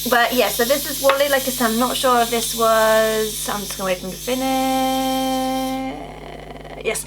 But yeah, so this is Wally. Like I said, I'm not sure if this was... I'm just gonna wait for him to finish. Yes.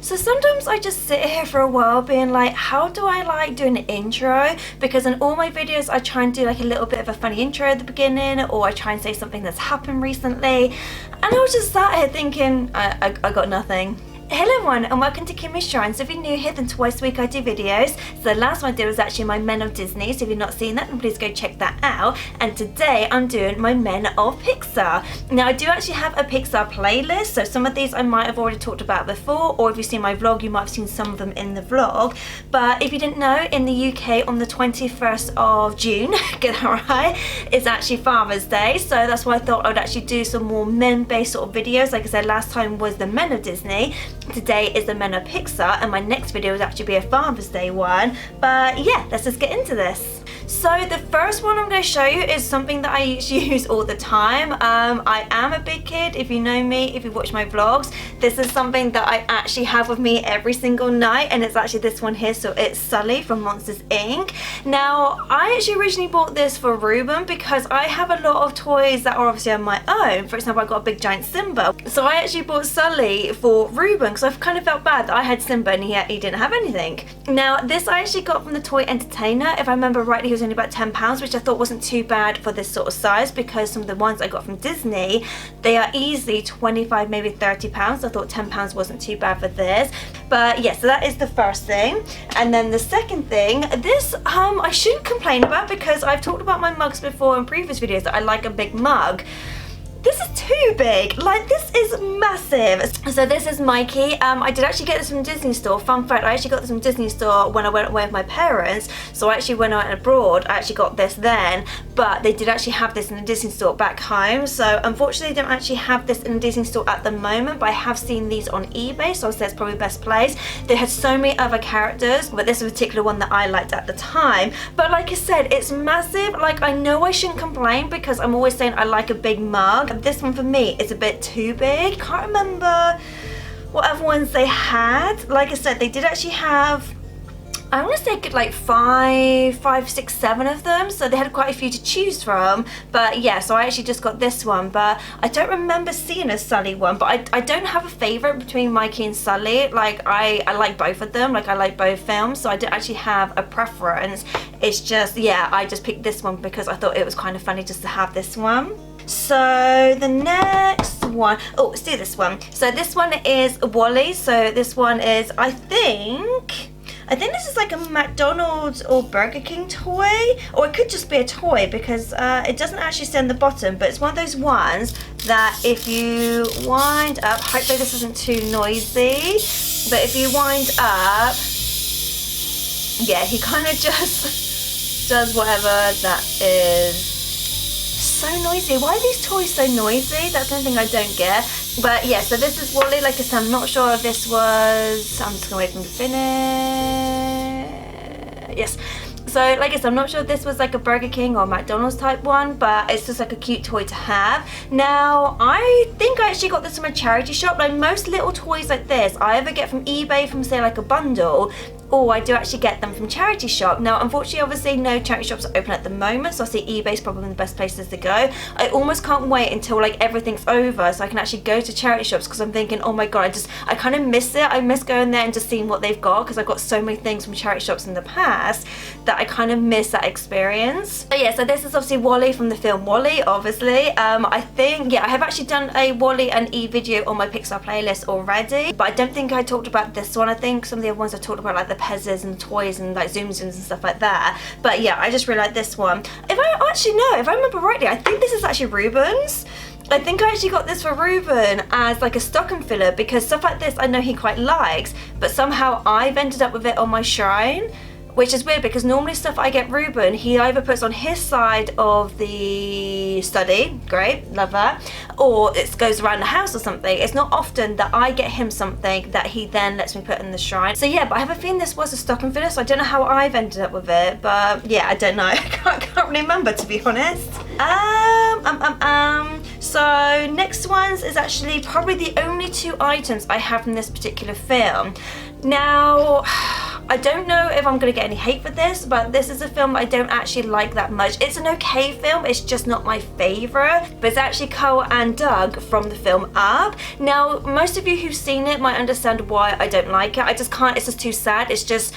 So sometimes I just sit here for a while being like, how do I like doing an intro? Because in all my videos I try and do like a little bit of a funny intro at the beginning, or I try and say something that's happened recently, and I was just sat here thinking I got nothing. Hello everyone and welcome to Kimmy's Shrine. So if you're new here, then twice a week I do videos. So the last one I did was actually my Men of Disney, so if you've not seen that then please go check that out. And today I'm doing my Men of Pixar. Now I do actually have a Pixar playlist, so some of these I might have already talked about before, or if you've seen my vlog you might have seen some of them in the vlog. But if you didn't know, in the UK on the 21st of June, get that right, it's actually Father's Day, so that's why I thought I would actually do some more men based sort of videos. Like I said, last time was the Men of Disney. Today is the Men of Pixar, and my next video will actually be a Father's Day one. But yeah, let's just get into this. So the first one I'm going to show you is something that I use all the time. I am a big kid. If you know me, if you watch my vlogs, this is something that I actually have with me every single night, and it's actually this one here. So it's Sully from Monsters Inc. Now I actually originally bought this for Ruben because I have a lot of toys that are obviously on my own. For example, I got a big giant Simba, so I actually bought Sully for Ruben because I've kind of felt bad that I had Simba and he didn't have anything. Now this I actually got from the Toy Entertainer. If I remember rightly, he was only about £10, which I thought wasn't too bad for this sort of size, because some of the ones I got from Disney, they are easily 25, maybe £30. I thought £10 wasn't too bad for this. But yeah, so that is the first thing. And then the second thing, this I shouldn't complain about because I've talked about my mugs before in previous videos that I like a big mug. This is too big, like this is massive. So this is Mikey. I did actually get this from Disney Store. Fun fact, I actually got this from Disney Store when I went away with my parents. So actually when I went abroad, I actually got this then, but they did actually have this in the Disney Store back home. So unfortunately they don't actually have this in the Disney Store at the moment, but I have seen these on eBay, so I'd say it's probably the best place. They had so many other characters, but this is a particular one that I liked at the time. But like I said, it's massive. Like I know I shouldn't complain because I'm always saying I like a big mug. This one for me is a bit too big. Can't remember what other ones they had. Like I said, they did actually have, I want to say like five, six, seven of them, so they had quite a few to choose from. But yeah, so I actually just got this one, but I don't remember seeing a Sully one. But I don't have a favorite between Mikey and Sully. Like I like both of them, like I like both films, so I don't actually have a preference. It's just, yeah, I just picked this one because I thought it was kind of funny just to have this one. So the next one, oh, let's do this one. So this one is Wally. So this one is, I think this is like a McDonald's or Burger King toy, or it could just be a toy because it doesn't actually say on the bottom, but it's one of those ones that if you wind up, hopefully this isn't too noisy, but if you wind up, yeah, he kind of just does whatever that is. So noisy. Why are these toys so noisy? That's the only thing I don't get. But yeah, so this is Wally. Like I said, I'm not sure if this was, I'm just gonna wait for him to finish. Yes. So like I said, I'm not sure if this was like a Burger King or McDonald's type one, but it's just like a cute toy to have. Now, I think I actually got this from a charity shop. Like most little toys like this, I either get from eBay from say like a bundle, or I do actually get them from charity shop. Now, unfortunately, obviously, no charity shops are open at the moment, so I see eBay's probably the best places to go. I almost can't wait until like everything's over so I can actually go to charity shops, because I'm thinking, oh my god, I kind of miss it. I miss going there and just seeing what they've got, because I've got so many things from charity shops in the past that I kind of miss that experience. But yeah, so this is obviously Wally from the film Wally, obviously. I think, yeah, I have actually done a Wally and E video on my Pixar playlist already, but I don't think I talked about this one. I think some of the other ones I talked about, like the Pezzes and toys and like Zoom Zooms and stuff like that. But yeah, I just really like this one. If I actually know, if I remember rightly, I think this is actually Ruben's. I think I actually got this for Ruben as like a stocking filler, because stuff like this I know he quite likes, but somehow I've ended up with it on my shrine. which is weird because normally stuff I get Ruben, he either puts on his side of the study, great, love that, or it goes around the house or something. It's not often that I get him something that he then lets me put in the shrine. So yeah, but I have a feeling this was a stocking filler, so I don't know how I've ended up with it, but yeah, I don't know. I can't really remember, to be honest. So next ones is actually probably the only 2 items I have from this particular film. Now, I don't know if I'm gonna get any hate for this, but this is a film I don't actually like that much. It's an okay film, it's just not my favorite, but it's actually Cole and Doug from the film Up. Now, most of you who've seen it might understand why I don't like it. I just can't, it's just too sad. It's just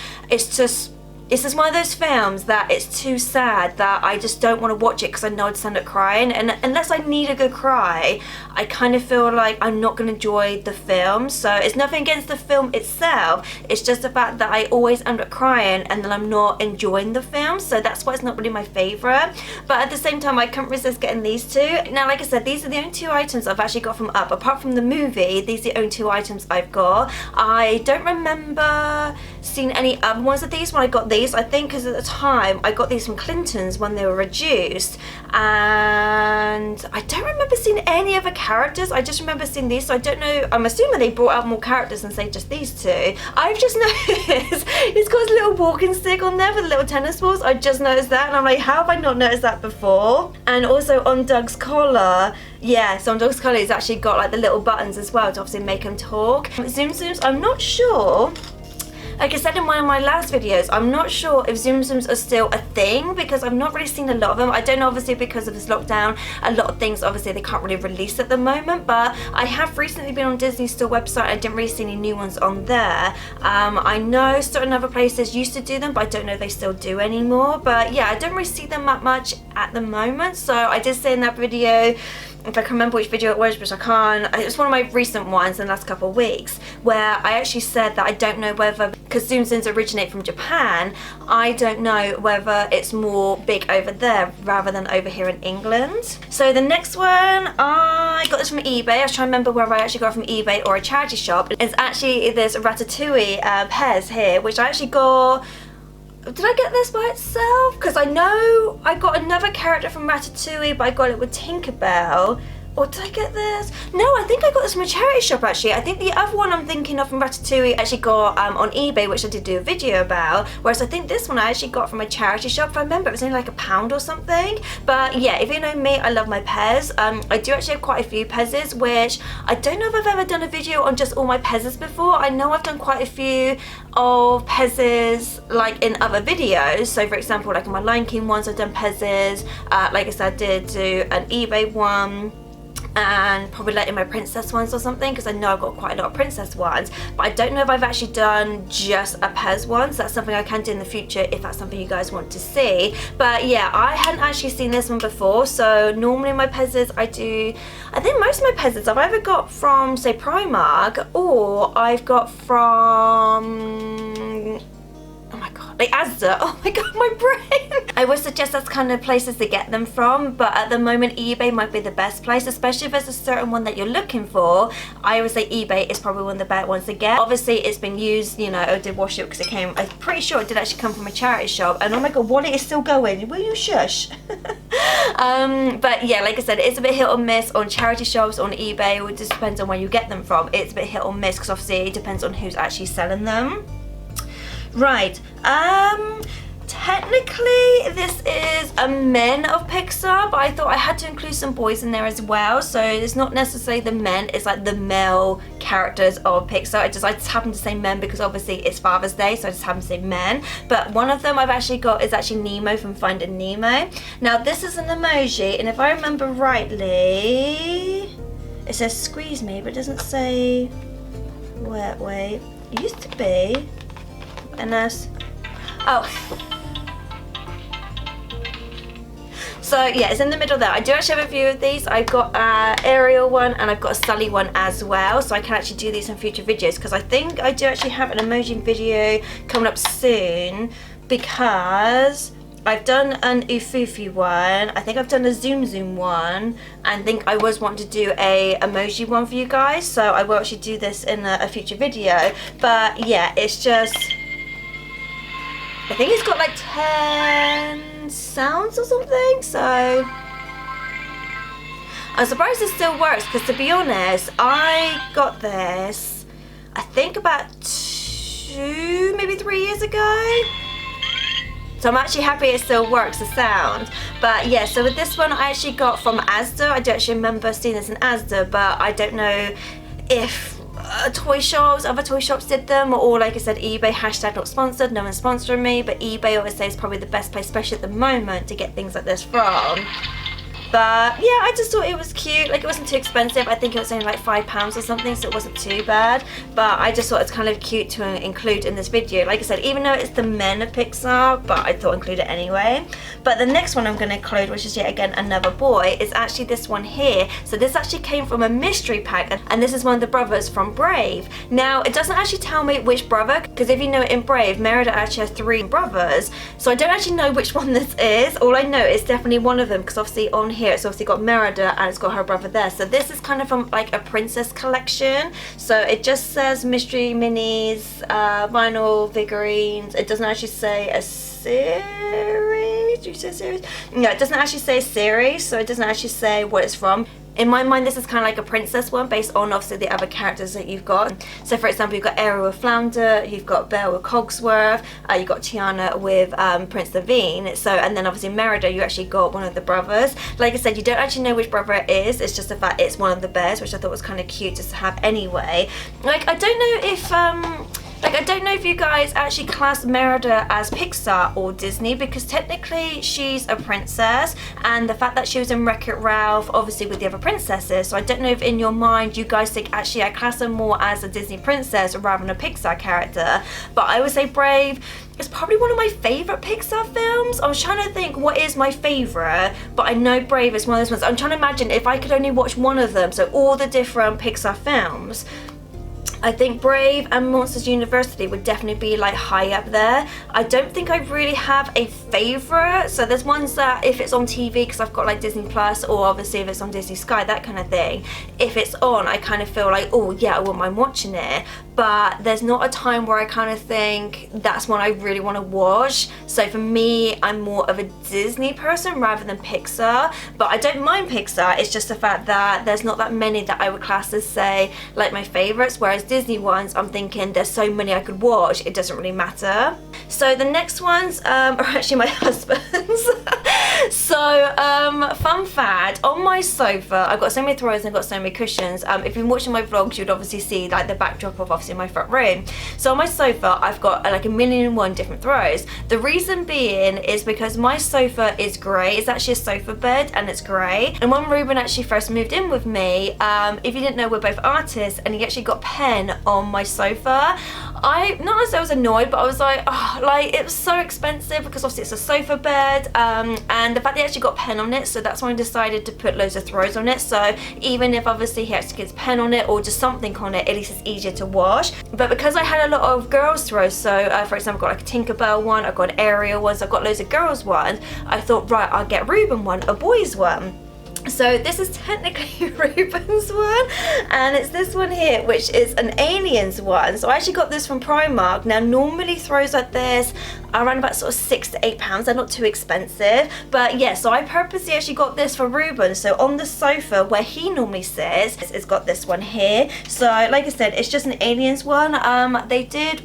one of those films that it's too sad that I just don't want to watch it because I know I'd stand up crying, and unless I need a good cry, I kind of feel like I'm not going to enjoy the film. So it's nothing against the film itself, it's just the fact that I always end up crying and then I'm not enjoying the film, so that's why it's not really my favourite. But at the same time, I couldn't resist getting these 2. Now, like I said, these are the only 2 items I've actually got from Up. Apart from the movie, these are the only 2 items I've got. I don't remember seeing any other ones of these when I got these. I think because at the time I got these from Clinton's when they were reduced, and I don't remember seeing any other characters. I just remember seeing these, so I don't know. I'm assuming they brought out more characters than say just these 2. I've just noticed it's got a little walking stick on there with little tennis balls. I just noticed that, and I'm like, how have I not noticed that before? And also on Doug's collar, yeah, so on Doug's collar he's actually got like the little buttons as well to obviously make him talk. Zoom Zooms, I'm not sure. Like I said in one of my last videos, I'm not sure if Zoom Zooms are still a thing because I've not really seen a lot of them. I don't know, obviously because of this lockdown, a lot of things obviously they can't really release at the moment, but I have recently been on Disney's store website. I didn't really see any new ones on there. I know certain other places used to do them, but I don't know if they still do anymore. But yeah, I don't really see them that much at the moment. So I did say in that video, if I can remember which video it was, but I can't. It was one of my recent ones in the last couple of weeks where I actually said that I don't know whether, because Zoom Zooms originate from Japan, I don't know whether it's more big over there rather than over here in England. So the next one, I got this from eBay. I was trying to remember whether I actually got it from eBay or a charity shop. It's actually this Ratatouille Pez here, which I actually got. Did I get this by itself? Because I know I got another character from Ratatouille, but I got it with Tinkerbell. Or did I get this? No, I think I got this from a charity shop actually. I think the other one I'm thinking of from Ratatouille I actually got on eBay, which I did do a video about. Whereas I think this one I actually got from a charity shop. If I remember, it was only like £1 or something. But yeah, if you know me, I love my Pez. I do actually have quite a few Pezes, which I don't know if I've ever done a video on just all my Pezes before. I know I've done quite a few of Pezes like in other videos. So for example, like in my Lion King ones, I've done Pezes. Like I said, I did do an eBay one. And probably like in my princess ones or something, because I know I've got quite a lot of princess ones, but I don't know if I've actually done just a Pez one, so that's something I can do in the future if that's something you guys want to see. But yeah, I hadn't actually seen this one before, so normally my Pezes I think most of my Pezes I've either got from say Primark or I've got from, oh my god, like Asda. Oh my god, my brain. I would suggest that's kind of places to get them from, but at the moment eBay might be the best place, especially if there's a certain one that you're looking for. I would say eBay is probably one of the better ones to get. Obviously it's been used, you know, I did wash it because it came, I'm pretty sure it did actually come from a charity shop, and oh my god, wallet is still going. Will you shush? But yeah, like I said, it's a bit hit or miss on charity shops, on eBay. It just depends on where you get them from. It's a bit hit or miss because obviously it depends on who's actually selling them. Right, technically this is a Men of Pixar, but I thought I had to include some boys in there as well, so it's not necessarily the men, it's like the male characters of Pixar. I just happened to say men because obviously it's Father's Day, so I just happened to say men. But one of them I've actually got is actually Nemo from Finding Nemo. Now this is an emoji, and if I remember rightly, it says squeeze me, but it doesn't say, wait, it used to be. And that's, oh. So yeah, it's in the middle there. I do actually have a few of these. I've got Ariel one and I've got a Sully one as well. So I can actually do these in future videos because I think I do actually have an emoji video coming up soon, because I've done an Ufufu one, I think I've done a Zoom Zoom one, and I think I was wanting to do a emoji one for you guys. So I will actually do this in a future video. But yeah, it's just, I think it's got like 10 sounds or something, so I'm surprised it still works, because to be honest, I got this I think about 2, maybe 3 years ago. So I'm actually happy it still works, the sound. But yeah, so with this one I actually got from Asda. I don't actually remember seeing this in Asda, but I don't know if other toy shops did them, or like I said, eBay, hashtag not sponsored, no one's sponsoring me, but eBay I would say is probably the best place, especially at the moment, to get things like this from. But yeah, I just thought it was cute. Like, it wasn't too expensive. I think it was only like £5 or something, so it wasn't too bad. But I just thought it's kind of cute to include in this video. Like I said, even though it's the Men of Pixar, but I thought I'd include it anyway. But the next one I'm going to include, which is yet again another boy, is actually this one here. So this actually came from a mystery pack, and this is one of the brothers from Brave. Now, it doesn't actually tell me which brother, because if you know, in Brave, Merida actually has 3 brothers. So I don't actually know which one this is. All I know is definitely one of them, because obviously on here it's obviously got Merida and it's got her brother there. So this is kind of from like a princess collection. So it just says mystery minis, vinyl figurines. It doesn't actually say a series. Do you say series? No, it doesn't actually say series, so it doesn't actually say what it's from. In my mind, this is kind of like a princess one, based on obviously the other characters that you've got. So for example, you've got Ariel with Flounder, you've got Belle with Cogsworth, you've got Tiana with Prince Naveen. So, and then obviously Merida, you actually got one of the brothers. Like I said, you don't actually know which brother it is. It's just the fact it's one of the bears, which I thought was kind of cute just to have anyway. Like, I don't know if I don't know if you guys actually class Merida as Pixar or Disney, because technically she's a princess, and the fact that she was in Wreck-It Ralph, obviously with the other princesses, so I don't know if in your mind you guys think actually I class her more as a Disney princess rather than a Pixar character. But I would say Brave is probably one of my favourite Pixar films. I was trying to think what is my favourite, but I know Brave is one of those ones. I'm trying to imagine if I could only watch one of them, so all the different Pixar films, I think Brave and Monsters University would definitely be like high up there. I don't think I really have a favourite. So there's ones that if it's on TV, because I've got like Disney Plus, or obviously if it's on Disney Sky, that kind of thing, if it's on, I kind of feel like, oh yeah, I wouldn't mind watching it. But there's not a time where I kind of think that's one I really want to watch. So for me, I'm more of a Disney person rather than Pixar. But I don't mind Pixar, it's just the fact that there's not that many that I would class as, say, like my favourites, whereas Disney ones, I'm thinking there's so many I could watch, it doesn't really matter. So the next ones are actually my husband's. So fun fact, on my sofa I've got so many throws and I've got so many cushions. If you've been watching my vlogs, you'd obviously see like the backdrop of obviously my front room. So on my sofa I've got like 1,000,001 different throws. The reason being is because my sofa is grey. It's actually a sofa bed and it's grey. And when Ruben actually first moved in with me, if you didn't know, we're both artists, and he actually got pen on my sofa. Not as I was annoyed, but I was like, oh, like it was so expensive, because obviously it's a sofa bed, and the fact they actually got pen on it, so that's why I decided to put loads of throws on it. So even if obviously he actually gets pen on it or just something on it, at least it's easier to wash. But because I had a lot of girls throws, so for example I've got like a Tinkerbell one, I've got an Ariel one, so I've got loads of girls ones, I thought, right, I'll get Ruben one, a boys one. So this is technically Ruben's one, and it's this one here, which is an Aliens one. So I actually got this from Primark. Now normally throws like this are around about sort of £6 to £8. They're not too expensive, but yeah, so I purposely actually got this for Ruben. So on the sofa where he normally sits, it's got this one here. So like I said, it's just an Aliens one. They did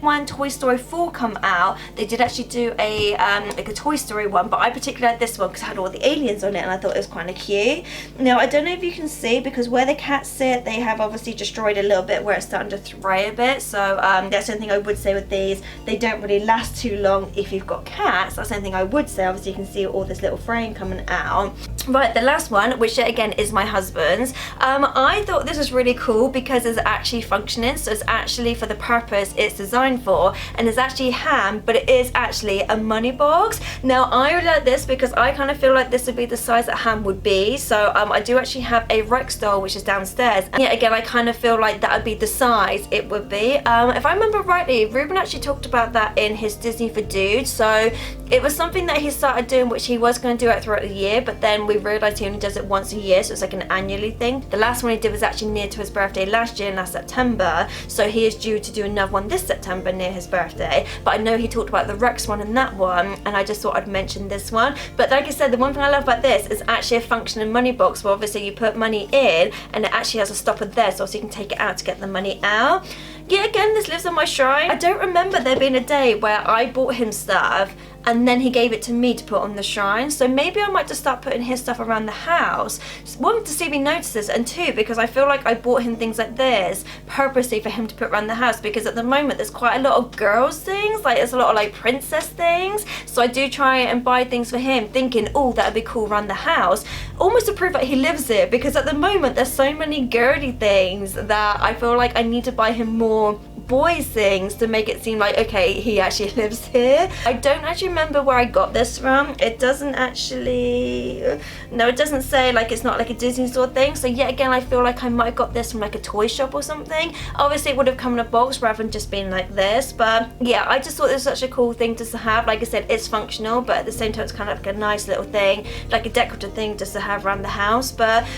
when Toy Story 4 come out, they did actually do a like a Toy Story one, but I particularly like this one because it had all the aliens on it and I thought it was kind of cute. Now I don't know if you can see, because where the cats sit, they have obviously destroyed a little bit where it's starting to fray a bit. So that's something I would say with these. They don't really last too long if you've got cats. That's something I would say. Obviously you can see all this little fraying coming out. Right, the last one, which again is my husband's. I thought this was really cool because it's actually functioning. So it's actually for the purpose it's designed for, and it's actually ham, but it is actually a money box. Now I really like this because I kind of feel like this would be the size that ham would be. So I do actually have a Rex doll which is downstairs, and yeah, again I kind of feel like that would be the size it would be. If I remember rightly, Ruben actually talked about that in his Disney for Dudes, so it was something that he started doing which he was going to do it throughout the year, but then we we realised he only does it once a year, so it's like an annually thing. The last one he did was actually near to his birthday last year, last September, so he is due to do another one this September near his birthday. But I know he talked about the Rex one and that one, and I just thought I'd mention this one. But like I said, the one thing I love about this is actually a functioning money box where obviously you put money in and it actually has a stopper there, so you can take it out to get the money out. Yeah, again, this lives on my shrine. I don't remember there being a day where I bought him stuff and then he gave it to me to put on the shrine. So maybe I might just start putting his stuff around the house. One, to see if he notices, and two, because I feel like I bought him things like this purposely for him to put around the house, because at the moment there's quite a lot of girls things, like there's a lot of like princess things. So I do try and buy things for him thinking, oh, that'd be cool around the house, almost to prove that he lives here, because at the moment there's so many girly things that I feel like I need to buy him more boys things to make it seem like, okay, he actually lives here. I don't actually remember where I got this from. It doesn't actually, no, it doesn't say, like it's not like a Disney store thing. So yet again, I feel like I might have got this from like a toy shop or something. Obviously it would have come in a box rather than just being like this, but yeah, I just thought it was such a cool thing just to have. Like I said, it's functional, but at the same time it's kind of like a nice little thing, like a decorative thing just to have around the house. But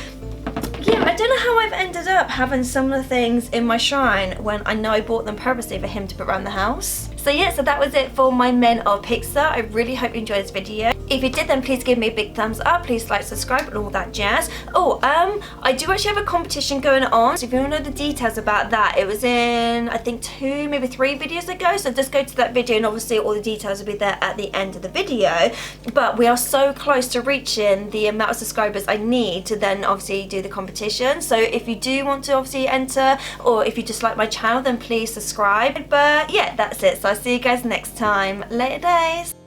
yeah, I don't know how I've ended up having similar things in my shrine when I know I bought them purposely for him to put around the house. So yeah, so that was it for my Men of Pixar. I really hope you enjoyed this video. If you did, then please give me a big thumbs up. Please like, subscribe, and all that jazz. Oh, I do actually have a competition going on. So if you want to know the details about that, it was in, I think 2, maybe 3 videos ago. So just go to that video and obviously all the details will be there at the end of the video. But we are so close to reaching the amount of subscribers I need to then obviously do the competition. So if you do want to obviously enter, or if you just like my channel, then please subscribe. But yeah, that's it. So I'll see you guys next time. Later days.